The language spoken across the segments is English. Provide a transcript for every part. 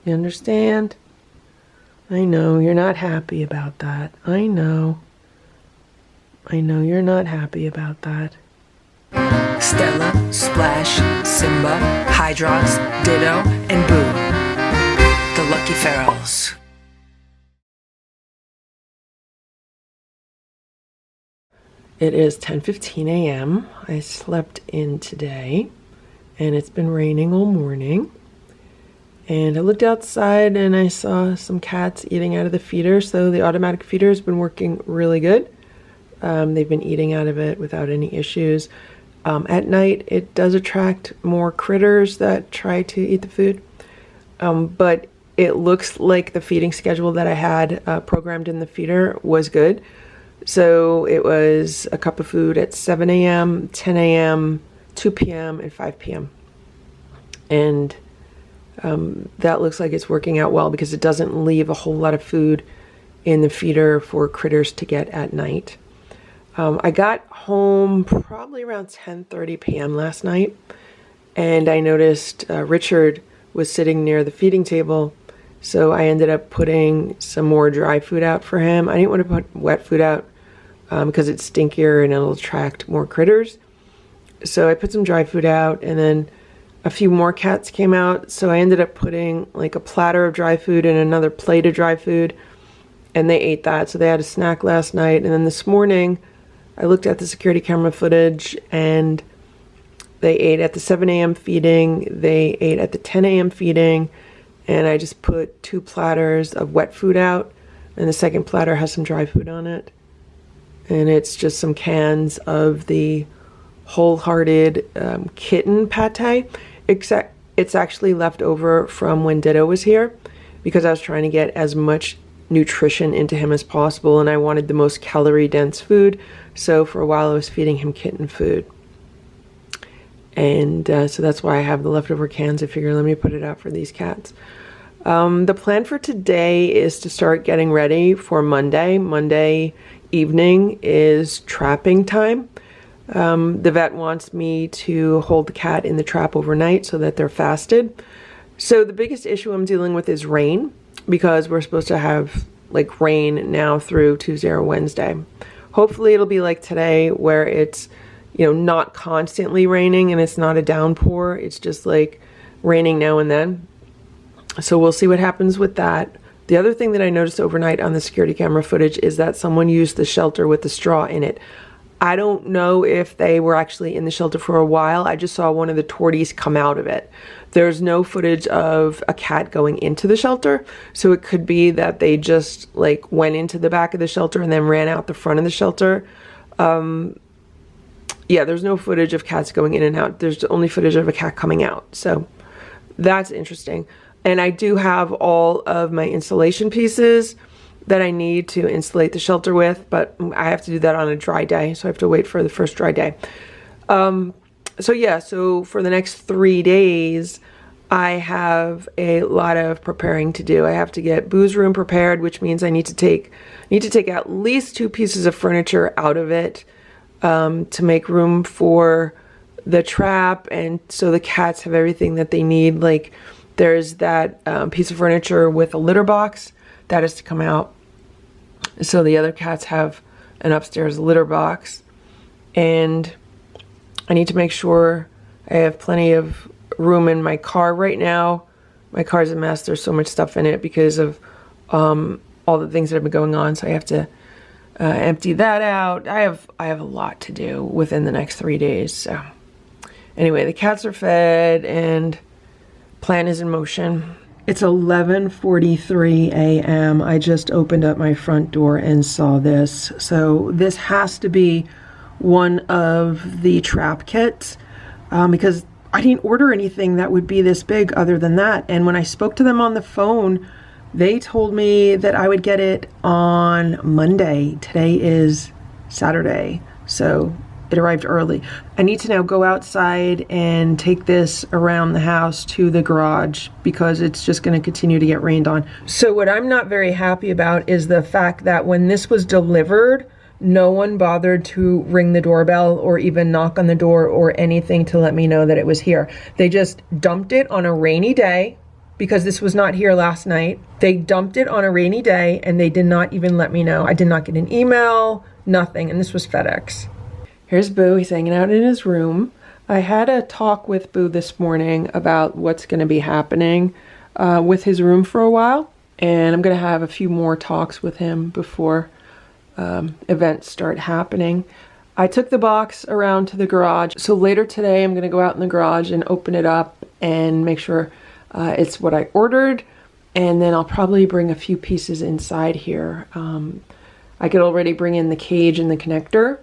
You understand? I know you're not happy about that. I know you're not happy about that. Stella, Splash, Simba, Hydrox, Ditto, and Boo. The Lucky Ferals. It is 10:15 a.m. I slept in today, and it's been raining all morning. And I looked outside and I saw some cats eating out of the feeder, so the automatic feeder has been working really good. They've been eating out of it without any issues. At night, it does attract more critters that try to eat the food, but it looks like the feeding schedule that I had programmed in the feeder was good. So it was a cup of food at 7 a.m., 10 a.m., 2 p.m., and 5 p.m. And that looks like it's working out well because it doesn't leave a whole lot of food in the feeder for critters to get at night. I got home probably around 10:30 p.m. last night, and I noticed Richard was sitting near the feeding table, so I ended up putting some more dry food out for him. I didn't want to put wet food out because it's stinkier and it'll attract more critters. So I put some dry food out, and then a few more cats came out, so I ended up putting like a platter of dry food and another plate of dry food, and they ate that. So they had a snack last night, and then this morning I looked at the security camera footage, and they ate at the 7 a.m. feeding, they ate at the 10 a.m. feeding, and I just put 2 platters of wet food out, and the second platter has some dry food on it. And it's just some cans of the Wholehearted kitten pate, except it's actually left over from when Ditto was here, because I was trying to get as much nutrition into him as possible, and I wanted the most calorie dense food. So for a while I was feeding him kitten food, and so that's why I have the leftover cans. I figure let me put it out for these cats. The plan for today is to start getting ready for Monday. Monday evening is trapping time. The vet wants me to hold the cat in the trap overnight so that they're fasted. So the biggest issue I'm dealing with is rain, because we're supposed to have like rain now through Tuesday or Wednesday. Hopefully it'll be like today, where it's, you know, not constantly raining and it's not a downpour. It's just like raining now and then. So we'll see what happens with that. The other thing that I noticed overnight on the security camera footage is that someone used the shelter with the straw in it. I don't know if they were actually in the shelter for a while. I just saw one of the torties come out of it. There's no footage of a cat going into the shelter, so it could be that they just like went into the back of the shelter and then ran out the front of the shelter. Yeah, there's no footage of cats going in and out. There's only footage of a cat coming out, so that's interesting. And I do have all of my installation pieces that I need to insulate the shelter with, but I have to do that on a dry day, so I have to wait for the first dry day. So yeah, so for the next 3 days, I have a lot of preparing to do. I have to get Boo's room prepared, which means I need to take at least 2 pieces of furniture out of it to make room for the trap, and so the cats have everything that they need. Like there's that piece of furniture with a litter box that is to come out, so the other cats have an upstairs litter box, and I need to make sure I have plenty of room in my car. Right now my car's a mess. There's so much stuff in it because of all the things that have been going on, so I have to empty that out. I have a lot to do within the next 3 days. So anyway, the cats are fed and plan is in motion. It's 11:43 a.m. I just opened up my front door and saw this. So this has to be one of the trap kits, because I didn't order anything that would be this big other than that. And when I spoke to them on the phone, they told me that I would get it on Monday. Today is Saturday, so it arrived early. I need to now go outside and take this around the house to the garage because it's just going to continue to get rained on. So what I'm not very happy about is the fact that when this was delivered, no one bothered to ring the doorbell or even knock on the door or anything to let me know that it was here. They just dumped it on a rainy day because this was not here last night. They dumped it on a rainy day and they did not even let me know. I did not get an email, nothing, and this was FedEx. Here's Boo, he's hanging out in his room. I had a talk with Boo this morning about what's gonna be happening with his room for a while. And I'm gonna have a few more talks with him before events start happening. I took the box around to the garage. So later today, I'm gonna go out in the garage and open it up and make sure it's what I ordered. And then I'll probably bring a few pieces inside here. I could already bring in the cage and the connector,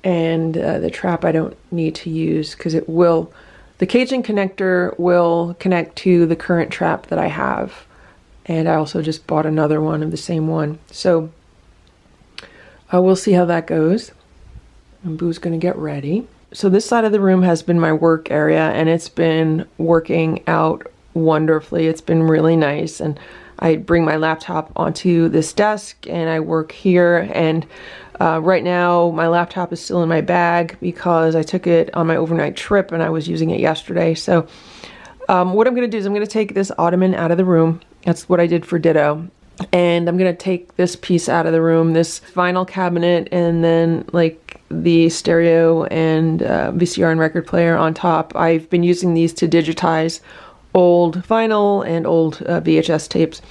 and the trap I don't need to use because the cage and connector will connect to the current trap that I have. And I also just bought another one of the same one. So we'll see how that goes. And Boo's gonna get ready. So this side of the room has been my work area and it's been working out wonderfully. It's been really nice. And I bring my laptop onto this desk and I work here. And right now my laptop is still in my bag because I took it on my overnight trip and I was using it yesterday. So what I'm gonna do is I'm gonna take this ottoman out of the room. That's what I did for Ditto. And I'm gonna take this piece out of the room, this vinyl cabinet, and then like the stereo and VCR and record player on top. I've been using these to digitize old vinyl and old VHS tapes.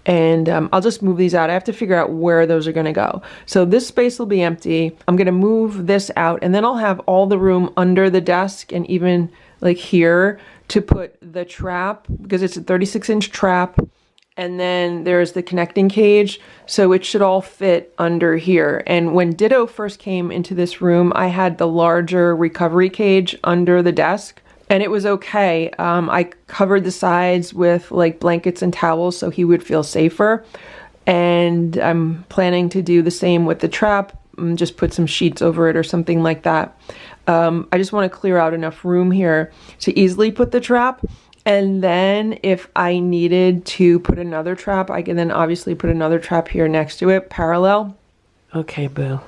And I'll just move these out. I have to figure out where those are gonna go. So this space will be empty. I'm gonna move this out and then I'll have all the room under the desk and even like here to put the trap, because it's a 36-inch trap. And then there's the connecting cage, so it should all fit under here. And when Ditto first came into this room, I had the larger recovery cage under the desk, and it was okay. I covered the sides with like blankets and towels so he would feel safer. And I'm planning to do the same with the trap, just put some sheets over it or something like that. I just want to clear out enough room here to easily put the trap. And then if I needed to put another trap, I can then obviously put another trap here next to it, parallel. Okay, Boo.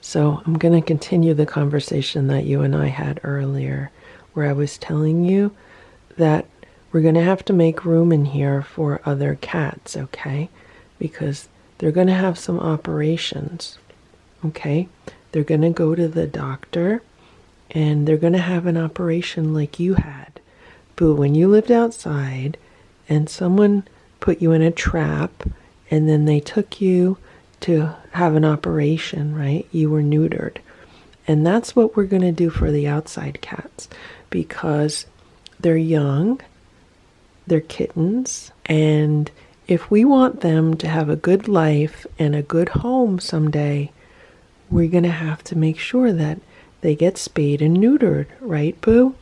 So I'm going to continue the conversation that you and I had earlier, where I was telling you that we're going to have to make room in here for other cats, okay? Because they're going to have some operations, okay? They're going to go to the doctor, and they're going to have an operation like you had. Boo, when you lived outside and someone put you in a trap and then they took you to have an operation, right? You were neutered. And that's what we're going to do for the outside cats because they're young, they're kittens, and if we want them to have a good life and a good home someday, we're going to have to make sure that they get spayed and neutered, right, Boo?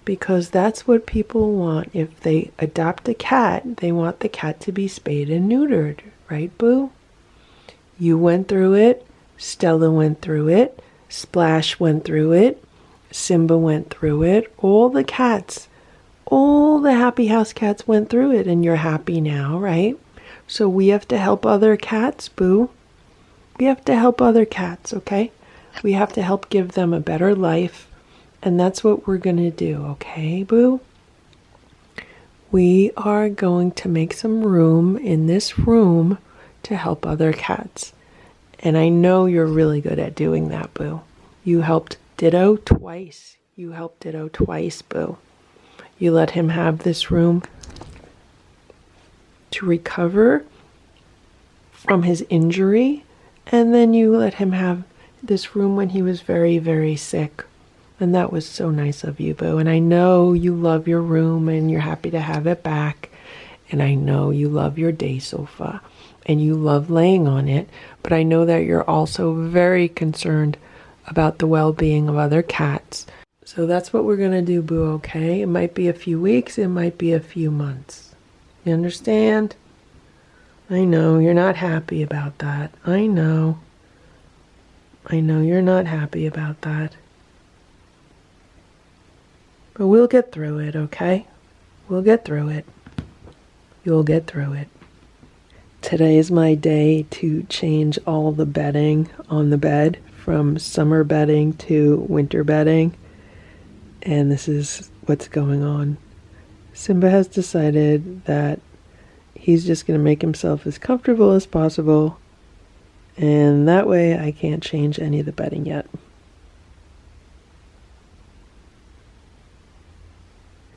Because that's what people want. If they adopt a cat, they want the cat to be spayed and neutered, right, Boo? You went through it, Stella went through it, Splash went through it, Simba went through it, all the cats, all the happy house cats went through it, and you're happy now, right? So we have to help other cats, Boo. We have to help other cats, okay? We have to help give them a better life. And that's what we're going to do, okay, Boo? We are going to make some room in this room to help other cats. And I know you're really good at doing that, Boo. You helped Ditto twice. You helped Ditto twice, Boo. You let him have this room to recover from his injury. And then you let him have this room when he was very, very sick. And that was so nice of you, Boo. And I know you love your room and you're happy to have it back. And I know you love your day sofa and you love laying on it. But I know that you're also very concerned about the well-being of other cats. So that's what we're going to do, Boo, okay? It might be a few weeks. It might be a few months. You understand? I know you're not happy about that. I know. I know you're not happy about that. But we'll get through it, okay? We'll get through it. You'll get through it. Today is my day to change all the bedding on the bed from summer bedding to winter bedding. And this is what's going on. Simba has decided that he's just going to make himself as comfortable as possible, and that way I can't change any of the bedding yet.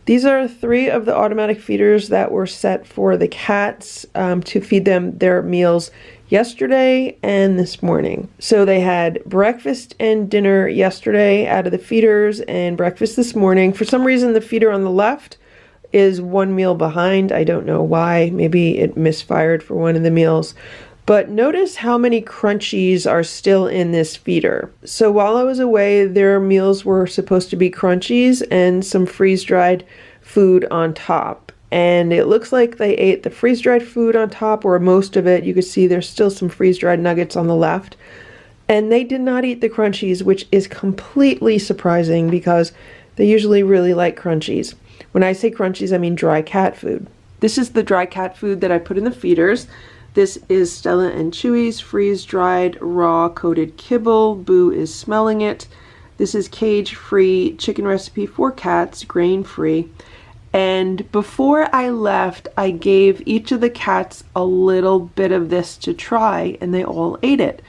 These are 3 of the automatic feeders that were set for the cats to feed them their meals yesterday and this morning. So they had breakfast and dinner yesterday out of the feeders and breakfast this morning. For some reason, the feeder on the left is 1 meal behind. I don't know why. Maybe it misfired for one of the meals. But notice how many crunchies are still in this feeder. So while I was away, their meals were supposed to be crunchies and some freeze-dried food on top. And it looks like they ate the freeze-dried food on top, or most of it. You can see there's still some freeze-dried nuggets on the left. And they did not eat the crunchies, which is completely surprising because they usually really like crunchies. When I say crunchies, I mean dry cat food. This is the dry cat food that I put in the feeders. This is Stella and Chewy's freeze-dried raw coated kibble. Boo is smelling it. This is cage-free chicken recipe for cats, grain-free. And before I left, I gave each of the cats a little bit of this to try, and they all ate it.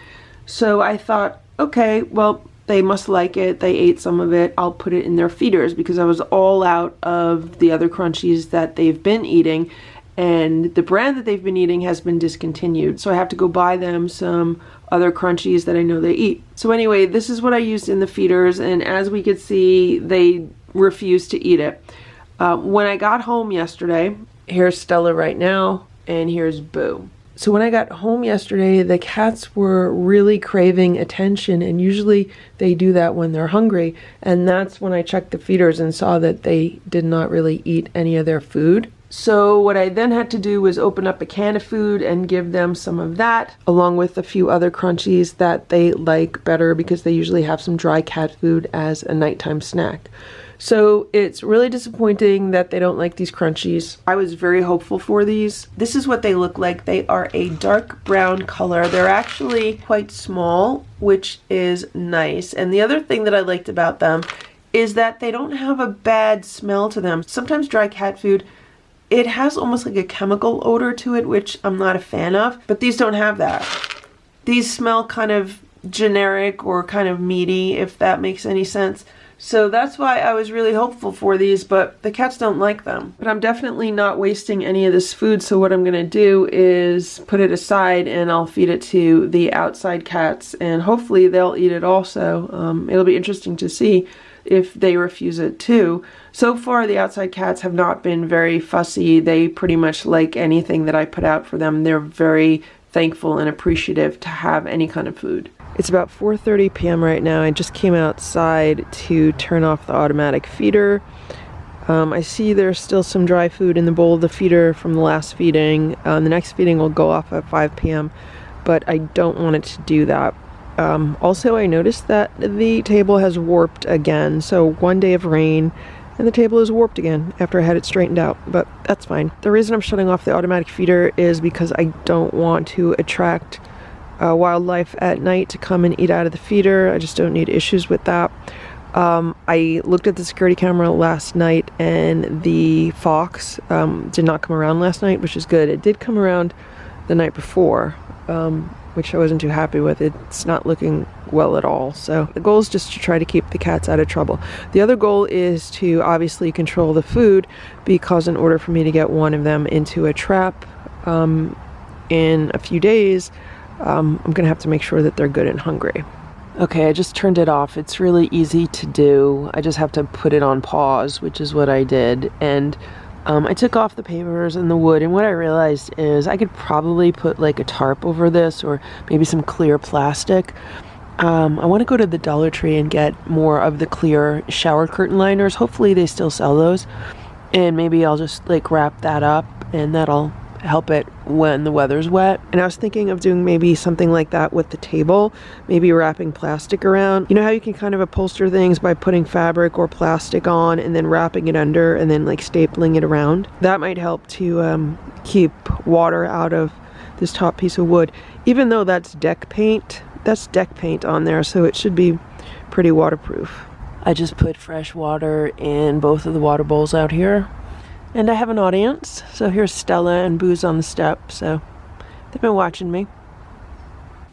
So I thought, okay, well, they must like it. They ate some of it. I'll put it in their feeders because I was all out of the other crunchies that they've been eating. And the brand that they've been eating has been discontinued. So I have to go buy them some other crunchies that I know they eat. So anyway, this is what I used in the feeders. And as we could see, they refused to eat it. When I got home yesterday, here's Stella right now, and here's Boo. So when I got home yesterday, the cats were really craving attention, and usually they do that when they're hungry. And that's when I checked the feeders and saw that they did not really eat any of their food. So what I then had to do was open up a can of food and give them some of that, along with a few other crunchies that they like better because they usually have some dry cat food as a nighttime snack. So it's really disappointing that they don't like these crunchies. I was very hopeful for these. This is what they look like. They are a dark brown color. They're actually quite small, which is nice. And the other thing that I liked about them is that they don't have a bad smell to them. Sometimes dry cat food, it has almost like a chemical odor to it, which I'm not a fan of, but these don't have that. These smell kind of generic or kind of meaty, if that makes any sense. So that's why I was really hopeful for these, but the cats don't like them. But I'm definitely not wasting any of this food, so what I'm gonna do is put it aside and I'll feed it to the outside cats, and hopefully they'll eat it also. It'll be interesting to see if they refuse it too. So far, the outside cats have not been very fussy. They pretty much like anything that I put out for them. They're very thankful and appreciative to have any kind of food. It's about 4:30 p.m. right now. I just came outside to turn off the automatic feeder. I see there's still some dry food in the bowl of the feeder from the last feeding. The next feeding will go off at 5 p.m., but I don't want it to do that. Also, I noticed that the table has warped again. So one day of rain and the table is warped again after I had it straightened out, but that's fine. The reason I'm shutting off the automatic feeder is because I don't want to attract wildlife at night to come and eat out of the feeder. I just don't need issues with that. I looked at the security camera last night and the fox did not come around last night, which is good. It did come around the night before, which I wasn't too happy with. It's not looking well at all. So the goal is just to try to keep the cats out of trouble. The other goal is to obviously control the food, because in order for me to get one of them into a trap in a few days, I'm gonna have to make sure that they're good and hungry. Okay, I just turned it off. It's really easy to do. I just have to put it on pause, which is what I did. And I took off the papers and the wood, and what I realized is I could probably put like a tarp over this, or maybe some clear plastic. I want to go to the Dollar Tree and get more of the clear shower curtain liners. Hopefully they still sell those, and maybe I'll just like wrap that up, and that'll help it when the weather's wet. And I was thinking of doing maybe something like that with the table, maybe wrapping plastic around. You know how you can kind of upholster things by putting fabric or plastic on and then wrapping it under and then like stapling it around? That might help to keep water out of this top piece of wood. Even though that's deck paint on there, so it should be pretty waterproof. I just put fresh water in both of the water bowls out here. And I have an audience. So here's Stella and Boo's on the step. So they've been watching me.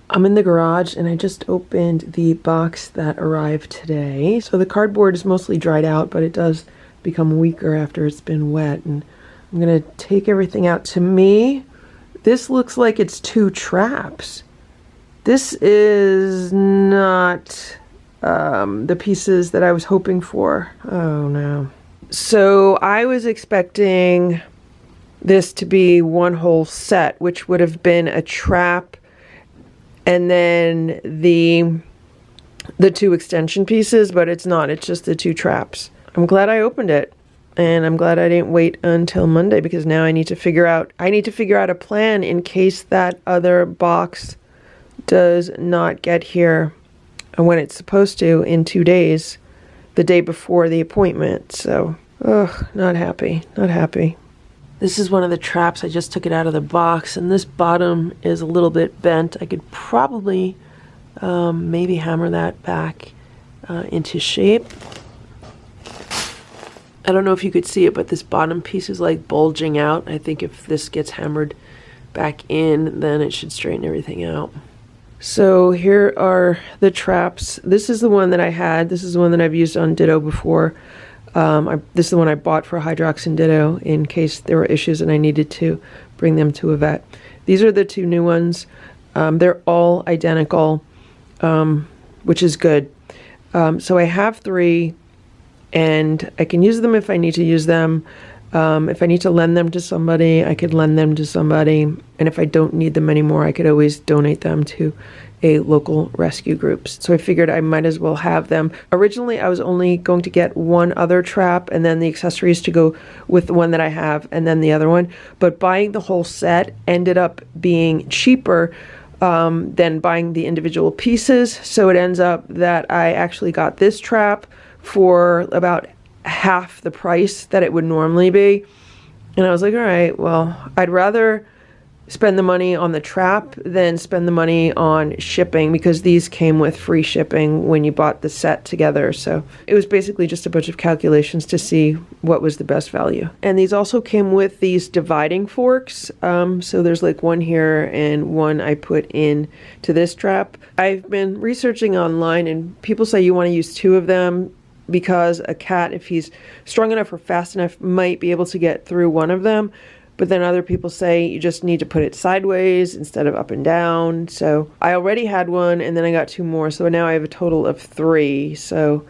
I'm in the garage and I just opened the box that arrived today. So the cardboard is mostly dried out, but it does become weaker after it's been wet. And I'm gonna take everything out. To me, this looks like it's 2 traps. This is not the pieces that I was hoping for. Oh no. So I was expecting this to be one whole set, which would have been a trap and then the 2 extension pieces, but it's not. It's just the 2 traps. I'm glad I opened it, and I'm glad I didn't wait until Monday, because now I need to figure out a plan in case that other box does not get here when it's supposed to in 2 days, the day before the appointment. So, not happy, not happy. This is one of the traps. I just took it out of the box, and this bottom is a little bit bent. I could probably maybe hammer that back into shape. I don't know if you could see it, but this bottom piece is like bulging out. I think if this gets hammered back in, then it should straighten everything out. So here are the traps. This is the one that I had. This is the one that I've used on Ditto before. This is the one I bought for Hydrox and Ditto in case there were issues and I needed to bring them to a vet. These are the 2 new ones. They're all identical, which is good. So I have 3, and I can use them if I need to use them. If I need to lend them to somebody, I could lend them to somebody. And if I don't need them anymore, I could always donate them to a local rescue group. So I figured I might as well have them. Originally, I was only going to get 1 other trap and then the accessories to go with the one that I have and then the other one. But buying the whole set ended up being cheaper than buying the individual pieces. So it ends up that I actually got this trap for about half the price that it would normally be. And I was like, all right, well, I'd rather spend the money on the trap than spend the money on shipping, because these came with free shipping when you bought the set together. So it was basically just a bunch of calculations to see what was the best value. And these also came with these dividing forks. So there's like one here and one I put in to this trap. I've been researching online, and people say you want to use 2 of them because a cat, if he's strong enough or fast enough, might be able to get through one of them. But then other people say you just need to put it sideways instead of up and down. So I already had one, and then I got 2 more. So now I have a total of 3. So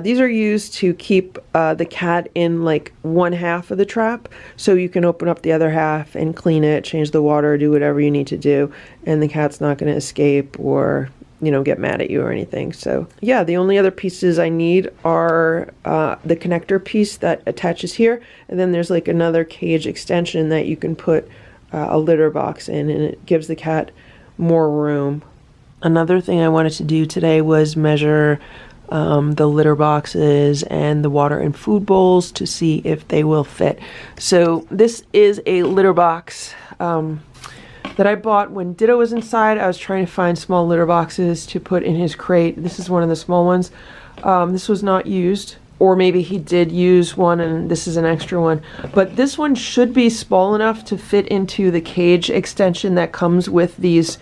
these are used to keep the cat in like one half of the trap. So you can open up the other half and clean it, change the water, do whatever you need to do. And the cat's not going to escape or, you know, get mad at you or anything. So yeah, the only other pieces I need are the connector piece that attaches here, and then there's like another cage extension that you can put a litter box in, and it gives the cat more room. Another thing I wanted to do today was measure the litter boxes and the water and food bowls to see if they will fit. So this is a litter box that I bought when Ditto was inside. I was trying to find small litter boxes to put in his crate. This is one of the small ones. This was not used, or maybe he did use one and this is an extra one. But this one should be small enough to fit into the cage extension that comes with these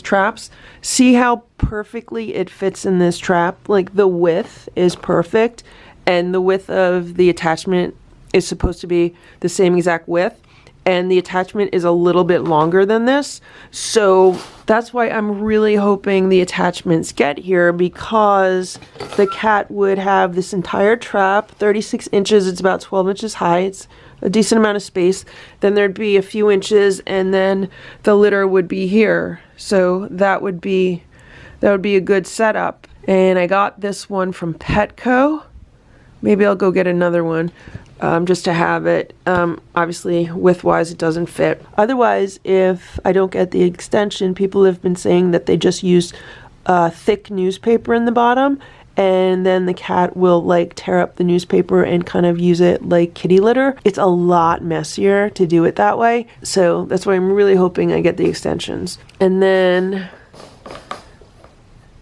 traps. See how perfectly it fits in this trap? Like the width is perfect, and the width of the attachment is supposed to be the same exact width. And the attachment is a little bit longer than this. So that's why I'm really hoping the attachments get here, because the cat would have this entire trap, 36 inches, it's about 12 inches high, it's a decent amount of space. Then there'd be a few inches, and then the litter would be here. So that would be a good setup. And I got this one from Petco. Maybe I'll go get another one. Just to have it. Obviously, width-wise, it doesn't fit. Otherwise, if I don't get the extension, people have been saying that they just use thick newspaper in the bottom, and then the cat will like tear up the newspaper and kind of use it like kitty litter. It's a lot messier to do it that way, so that's why I'm really hoping I get the extensions. And then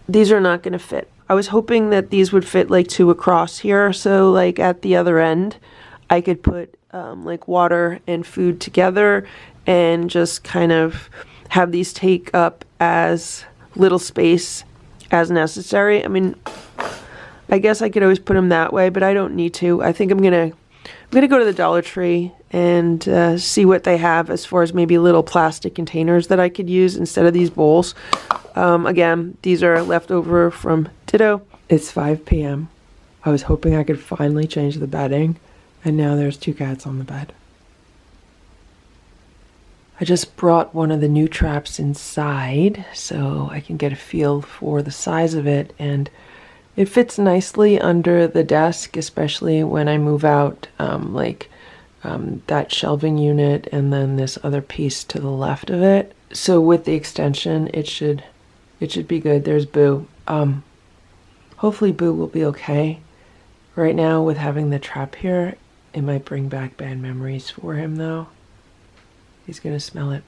these are not going to fit. I was hoping that these would fit like two across here, so like at the other end I could put like water and food together and just kind of have these take up as little space as necessary. I mean, I guess I could always put them that way, but I don't need to. I think I'm gonna go to the Dollar Tree and see what they have as far as maybe little plastic containers that I could use instead of these bowls. Again, these are left over from Ditto. It's 5 p.m. I was hoping I could finally change the bedding, and now there's 2 cats on the bed. I just brought one of the new traps inside so I can get a feel for the size of it, and it fits nicely under the desk, especially when I move out that shelving unit and then this other piece to the left of it. So with the extension, it should be good. There's Boo. Hopefully Boo will be okay. Right now, with having the trap here, it might bring back bad memories for him though. He's gonna smell it.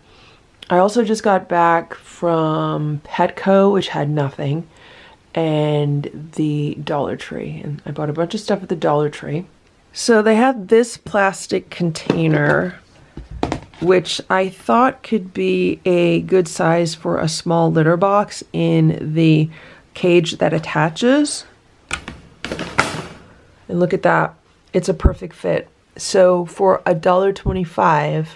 I also just got back from Petco, which had nothing, and the Dollar Tree. And I bought a bunch of stuff at the Dollar Tree. So they had this plastic container, which I thought could be a good size for a small litter box in the cage that attaches. And look at that. It's a perfect fit. So for $1.25,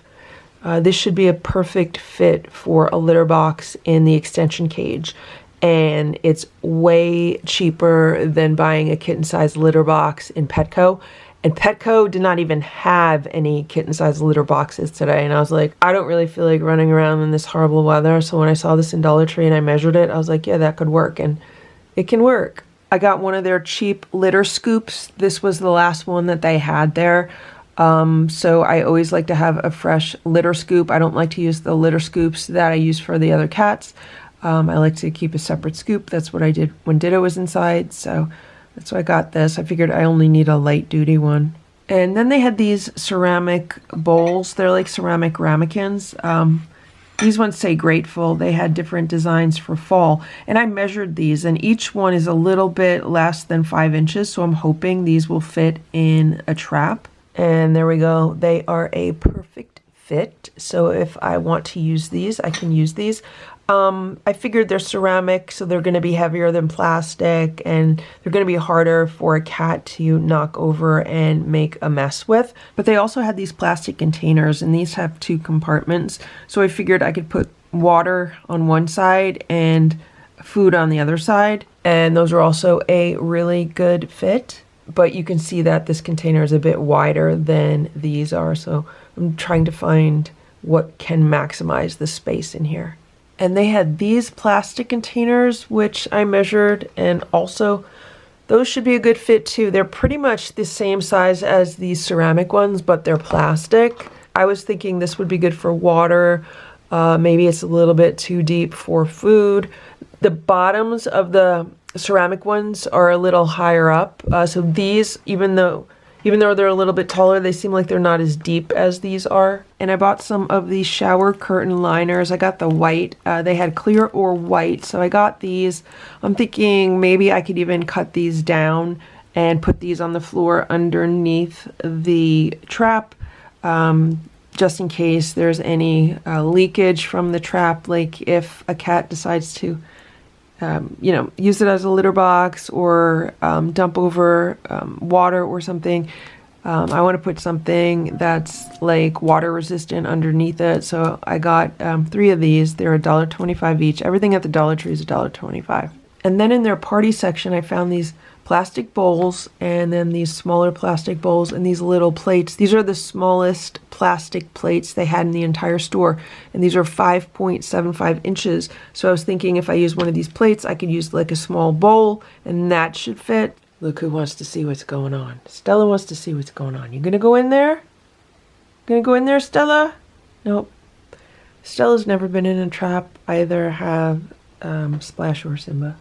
this should be a perfect fit for a litter box in the extension cage. And it's way cheaper than buying a kitten-sized litter box in Petco. And Petco did not even have any kitten-sized litter boxes today. And I was like, I don't really feel like running around in this horrible weather. So when I saw this in Dollar Tree and I measured it, I was like, yeah, that could work. And it can work. I got one of their cheap litter scoops. This was the last one that they had there. So I always like to have a fresh litter scoop. I don't like to use the litter scoops that I use for the other cats. I like to keep a separate scoop. That's what I did when Ditto was inside. So that's why I got this. I figured I only need a light duty one. And then they had these ceramic bowls. They're like ceramic ramekins. These ones say grateful. They had different designs for fall. And I measured these, and each one is a little bit less than 5 inches. So I'm hoping these will fit in a trap. And there we go. They are a perfect fit. So if I want to use these, I can use these. I figured they're ceramic, so they're going to be heavier than plastic, and they're going to be harder for a cat to knock over and make a mess with. But they also had these plastic containers, and these have 2 compartments. So I figured I could put water on one side and food on the other side. And those are also a really good fit. But you can see that this container is a bit wider than these are. So I'm trying to find what can maximize the space in here. And they had these plastic containers, which I measured, and also those should be a good fit too. They're pretty much the same size as these ceramic ones, but they're plastic. I was thinking this would be good for water. Maybe it's a little bit too deep for food. The bottoms of the ceramic ones are a little higher up. So these, even though they're a little bit taller, they seem like they're not as deep as these are. And I bought some of these shower curtain liners. I got the white. They had clear or white, so I got these. I'm thinking maybe I could even cut these down and put these on the floor underneath the trap, just in case there's any leakage from the trap, like if a cat decides to use it as a litter box or dump over water or something. I want to put something that's like water resistant underneath it. So I got 3 of these. They're $1.25 each. Everything at the Dollar Tree is $1.25. And then in their party section, I found these plastic bowls and then these smaller plastic bowls and these little plates. These are the smallest plastic plates they had in the entire store. And these are 5.75 inches. So I was thinking if I use one of these plates, I could use like a small bowl and that should fit. Look who wants to see what's going on. Stella wants to see what's going on. You gonna go in there? Gonna go in there, Stella? Nope. Stella's never been in a trap. Either have Splash or Simba.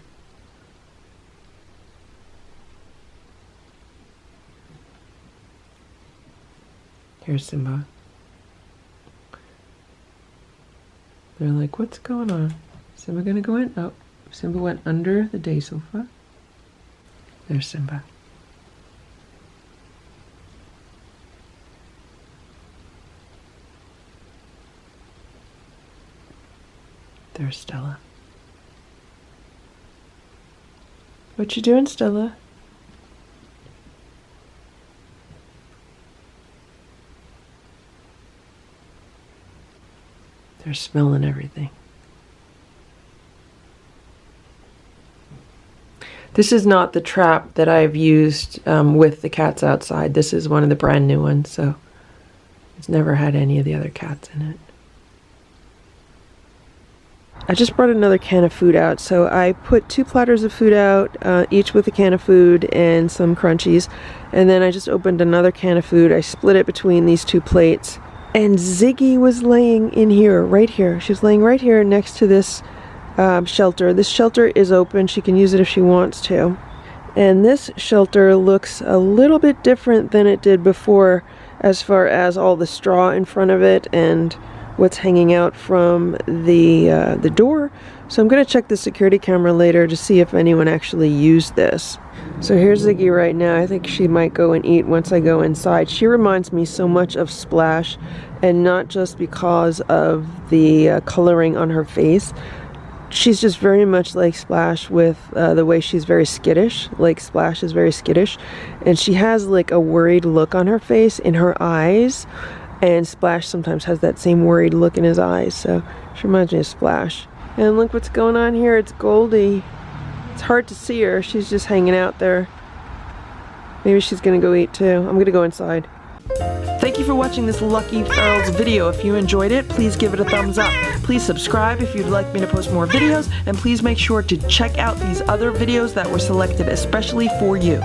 Here's Simba. They're like, what's going on? Simba gonna go in? Oh, Simba went under the day sofa. There's Simba. There's Stella. What you doing, Stella? They're smelling everything. This is not the trap that I've used with the cats outside. This is one of the brand new ones, so it's never had any of the other cats in it. I just brought another can of food out, so I put 2 platters of food out, each with a can of food and some crunchies, and then I just opened another can of food. I split it between these 2 plates, and Ziggy was laying in here, right here. She was laying right here next to this shelter. This shelter is open. She can use it if she wants to. And this shelter looks a little bit different than it did before, as far as all the straw in front of it and what's hanging out from the door. So I'm going to check the security camera later to see if anyone actually used this. So here's Ziggy right now. I think she might go and eat once I go inside. She reminds me so much of Splash, and not just because of the coloring on her face. She's just very much like Splash with the way she's very skittish. Like Splash is very skittish, and she has like a worried look on her face, in her eyes. And Splash sometimes has that same worried look in his eyes, so she reminds me of Splash. And look what's going on here, it's Goldie. It's hard to see her, she's just hanging out there. Maybe she's gonna go eat too. I'm gonna go inside. Thank you for watching this Lucky Ferals video. If you enjoyed it, please give it a thumbs up. Please subscribe if you'd like me to post more videos, and please make sure to check out these other videos that were selected especially for you.